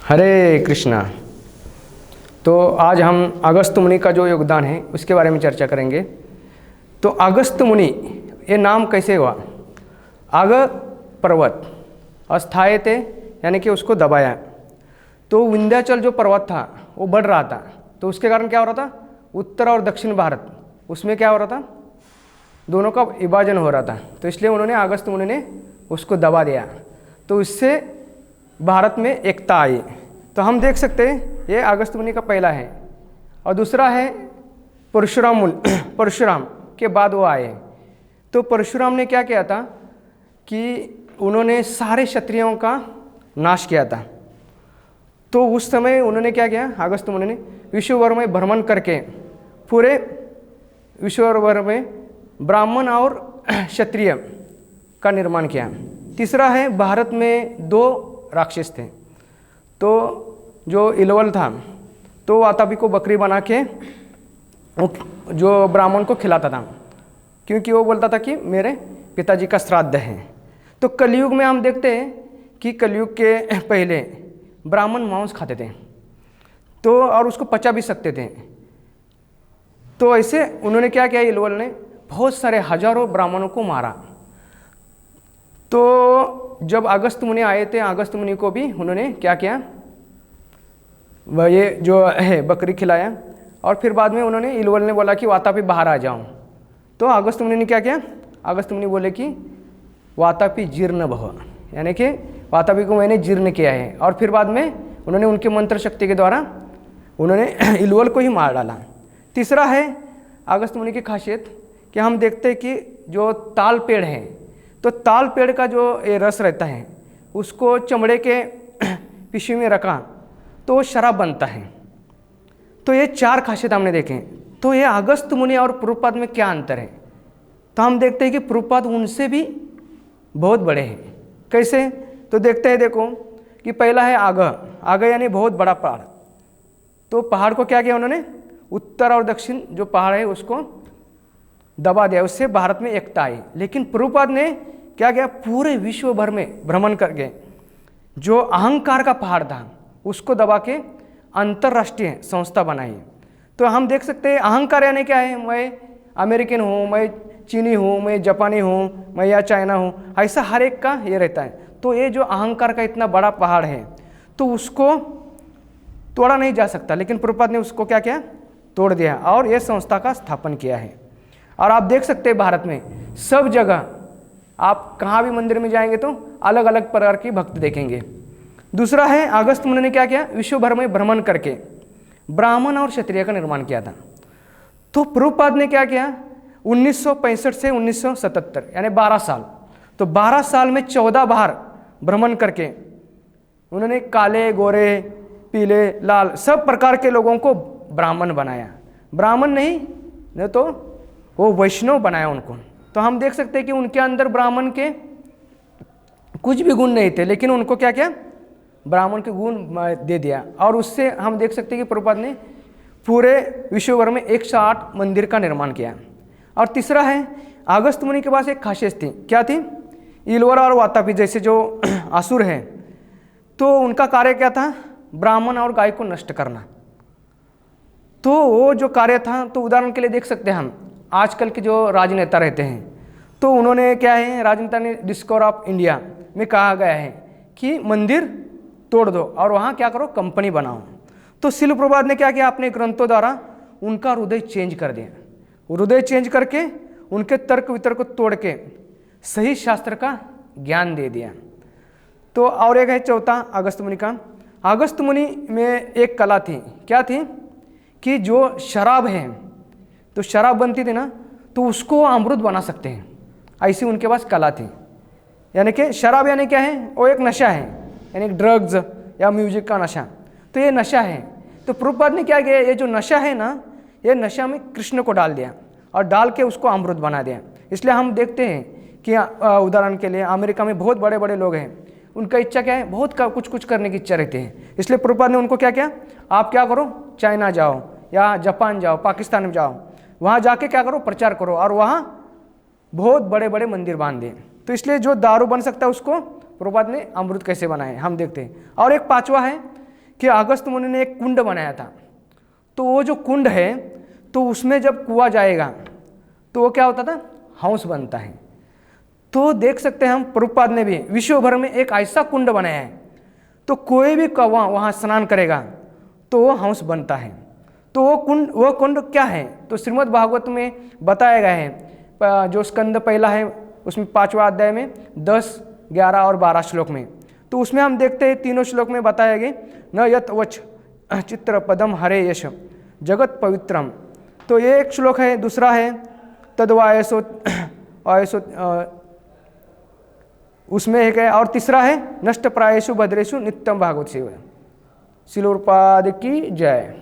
हरे कृष्णा। तो आज हम अगस्त्य मुनि का जो योगदान है उसके बारे में चर्चा करेंगे। तो अगस्त्य मुनि ये नाम कैसे हुआ? आग पर्वत अस्थायी थे, यानी कि उसको दबाया। तो विंध्याचल जो पर्वत था वो बढ़ रहा था, तो उसके कारण क्या हो रहा था, उत्तर और दक्षिण भारत उसमें क्या हो रहा था, दोनों का विभाजन हो रहा था। तो इसलिए उन्होंने अगस्त्य मुनि ने उसको दबा दिया, तो इससे भारत में एकता आई। तो हम देख सकते हैं ये अगस्त्य मुनि का पहला है। और दूसरा है परशुराम परशुराम के बाद वो आए। तो परशुराम ने क्या किया था कि उन्होंने सारे क्षत्रियों का नाश किया था। तो उस समय उन्होंने क्या किया, अगस्त्य मुनि ने विश्व भर में भ्रमण करके पूरे विश्व भर में ब्राह्मण और क्षत्रिय का निर्माण किया। तीसरा है भारत में दो राक्षस थे। तो जो इलवल था तो वातापी को बकरी बना के जो ब्राह्मण को खिलाता था, क्योंकि वो बोलता था कि मेरे पिताजी का श्राद्ध है। तो कलयुग में हम देखते हैं कि कलयुग के पहले ब्राह्मण मांस खाते थे, तो और उसको पचा भी सकते थे। तो ऐसे उन्होंने क्या किया, इलवल ने बहुत सारे हजारों ब्राह्मणों को मारा। तो जब अगस्त्य मुनि आए थे, अगस्त्य मुनि को भी उन्होंने क्या किया, वह ये जो है बकरी खिलाया। और फिर बाद में उन्होंने इलवल ने बोला कि वातापी बाहर आ जाऊं। तो अगस्त्य मुनि ने क्या किया, अगस्त्य मुनि बोले कि वातापी जीर्ण भव, यानी कि वातापी को मैंने जीर्ण किया है। और फिर बाद में उन्होंने उनके मंत्र शक्ति के द्वारा उन्होंने इलवल को ही मार डाला। तीसरा है अगस्त्य मुनि की खासियत कि हम देखते हैं कि जो ताल पेड़ है, तो ताल पेड़ का जो ये रस रहता है उसको चमड़े के पिशवी में रखा तो शराब बनता है। तो ये चार खासियत हमने देखें। तो ये अगस्त्य मुनि और प्रभुपाद में क्या अंतर है? तो हम देखते हैं कि प्रभुपाद उनसे भी बहुत बड़े हैं। कैसे? तो देखते हैं, देखो कि पहला है आग यानी बहुत बड़ा पहाड़। तो पहाड़ को क्या किया उन्होंने, उत्तर और दक्षिण जो पहाड़ है उसको दबा दिया, उससे भारत में एकता आई। लेकिन प्रभुपाद ने क्या किया, पूरे विश्व भर में भ्रमण करके जो अहंकार का पहाड़ था उसको दबा के अंतर्राष्ट्रीय संस्था बनाई। तो हम देख सकते हैं अहंकार यानी क्या है, मैं अमेरिकन हूँ, मैं चीनी हूँ, मैं जापानी हूँ, मैं या चाइना हूँ, ऐसा हर एक का ये रहता है। तो ये जो अहंकार का इतना बड़ा पहाड़ है तो उसको तोड़ा नहीं जा सकता, लेकिन प्रभुपाद ने उसको क्या किया, तोड़ दिया और ये संस्था का स्थापन किया है। और आप देख सकते हैं भारत में सब जगह आप कहाँ भी मंदिर में जाएंगे तो अलग अलग प्रकार की भक्त देखेंगे। दूसरा है अगस्त्य मुनि ने क्या किया, विश्व भर में भ्रमण करके ब्राह्मण और क्षत्रिय का निर्माण किया था। तो प्रभुपाद ने क्या किया, 1965 से 1977 यानी 12 साल, तो 12 साल में 14 बार भ्रमण करके उन्होंने काले गोरे पीले लाल सब प्रकार के लोगों को ब्राह्मण बनाया। ब्राह्मण नहीं तो वो वैष्णव बनाया उनको। तो हम देख सकते हैं कि उनके अंदर ब्राह्मण के कुछ भी गुण नहीं थे, लेकिन उनको क्या किया, ब्राह्मण के गुण दे दिया। और उससे हम देख सकते हैं कि प्रभुपाद ने पूरे विश्व भर में 108 मंदिर का निर्माण किया। और तीसरा है अगस्त्य मुनि के पास एक खासियत थी, क्या थी, इलवर और वातापी जैसे जो असुर हैं, तो उनका कार्य क्या था, ब्राह्मण और गाय को नष्ट करना। तो वो जो कार्य था, तो उदाहरण के लिए देख सकते हैं हम आजकल के जो राजनेता रहते हैं, तो उन्होंने क्या है, राजनेता ने डिस्कवर ऑफ इंडिया में कहा गया है कि मंदिर तोड़ दो और वहाँ क्या करो, कंपनी बनाओ। तो शिल प्रभुपाद ने क्या किया, अपने ग्रंथों द्वारा उनका हृदय चेंज कर दिया। हृदय चेंज करके उनके तर्क वितर्क को तोड़ के सही शास्त्र का ज्ञान दे दिया। तो और एक है चौथा अगस्त्य मुनि का। अगस्त्य मुनि में एक कला थी, क्या थी, कि जो शराब है, तो शराब बनती थी ना, तो उसको अमृत बना सकते हैं, ऐसी उनके पास कला थी। यानी कि शराब यानी क्या है, वो एक नशा है, यानी ड्रग्स या म्यूजिक का नशा। तो ये नशा है। तो प्रभुपाद ने क्या किया, ये जो नशा है ना, ये नशा में कृष्ण को डाल दिया और डाल के उसको अमृत बना दिया। इसलिए हम देखते हैं कि उदाहरण के लिए अमेरिका में बहुत बड़े बड़े लोग हैं, उनका इच्छा क्या है, बहुत कुछ करने की इच्छा रहती है। इसलिए प्रभुपाद ने उनको क्या किया, आप क्या करो, चाइना जाओ या जापान जाओ, पाकिस्तान में जाओ, वहाँ जाके क्या करो, प्रचार करो और वहाँ बहुत बड़े बड़े मंदिर बांध दें। तो इसलिए जो दारू बन सकता है उसको प्रभुपाद ने अमृत कैसे बनाए हम देखते हैं। और एक पांचवा है कि अगस्त मुनि ने एक कुंड बनाया था। तो वो जो कुंड है तो उसमें जब कुआं जाएगा तो वो क्या होता था, हंस बनता है। तो देख सकते हैं हम प्रभुपाद ने भी विश्व भर में एक ऐसा कुंड बनाया है, तो कोई भी कौवा वहाँ स्नान करेगा तो वो हंस बनता है। तो वो कुंड क्या है, तो श्रीमद् भागवत में बताया गया है, जो स्कंद पहला है उसमें 5वां अध्याय में 10, 11 और 12 श्लोक में। तो उसमें हम देखते हैं तीनों श्लोक में बताया गया, न यत वच चित्र पदम हरे यश जगत पवित्रम। तो ये एक श्लोक है। दूसरा है तद्वायसो आयसो, उसमें एक है। और तीसरा है नष्ट प्रायेषु भद्रेषु नित्यम भागवत सेवा। श्रील प्रभुपाद की जय।